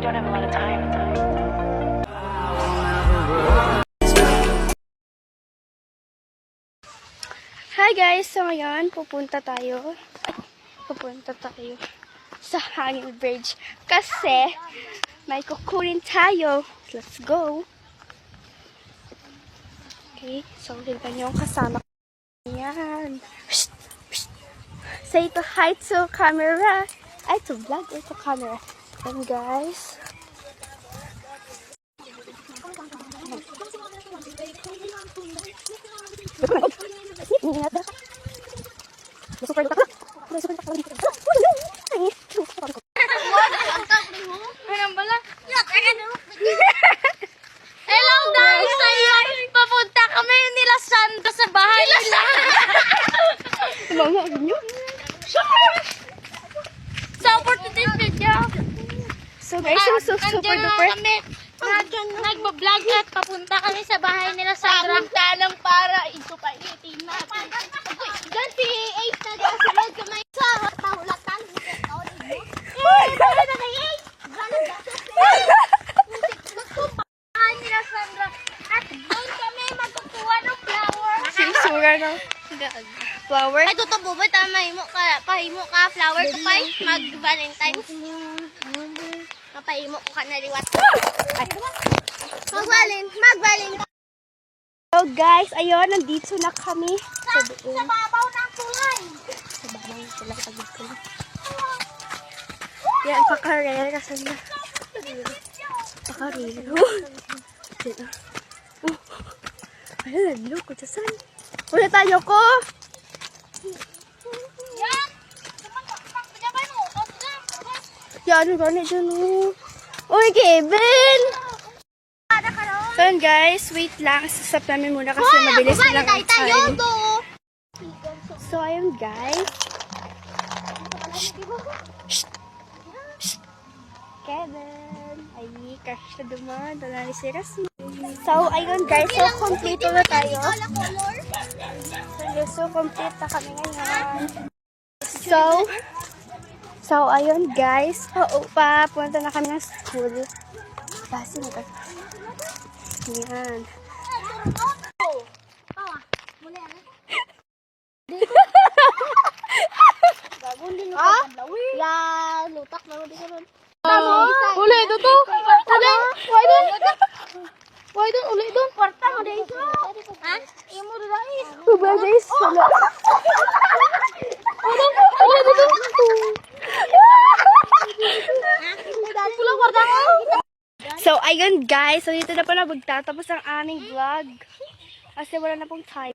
don't have a lot of time. Hi guys! So ngayon, pupunta tayo sa Hanging Bridge kasi may kukunin tayo. Let's go! Okay, so tignan niyo yung kasama ko. Yan. Psst, psst. Say to hi to camera. Ay, to vlog or to camera. And guys. Hello guys! Ayan, papunta kami nila Sandra sa bahay nila. Mga inyo. So for today's video, So guys, so super duper. kami nagbablog at papunta kami sa bahay nila Sandra. Lang para ito pa itin natin. Diyan si Ace na gasunod sa may sa tahulatan. Bahay nila Sandra. At doon kami magkukuha ng flower. Sinsura ng flower. Ay, totoo ba? Pahimo ka flower to pay? Mag-Valentine's. Papahimo ko ka na liwat. Mag-Valentine's. So guys, ayun, nandito na kami. Sa babaw ng tulay. Sa babaw sila pagdito. Yan, pakarera kasi na. Pakarera. Ayun, loko, tiyasan. Wala tayo ko. Yan! Pagkabay mo. Yan, gano'n dyan, oh. Uy, Kevin! So yun, guys, wait lang. Sasap namin muna kasi mabilis na lang ang time. So, ayun, guys. Kevin! Ay, kasi siya duman. Tala ni si Rasmi. So, ayun, guys. So, complete na tayo. So, complete na kami ngayon. So, ayun, guys. Oo pa. Punta na kami ng school. Kasi na yan. Ya, lutak na mo di ka nun. Uli, ito to. Uli, why doon? Why doon? Uli doon. Porta mo dito. Ha? Imo dahil. Uba, guys. Wala. Uli, dito. Pulang porta mo. So, ayun guys. So, dito na pala magtatapos ang aming vlog. Kasi wala na pong time.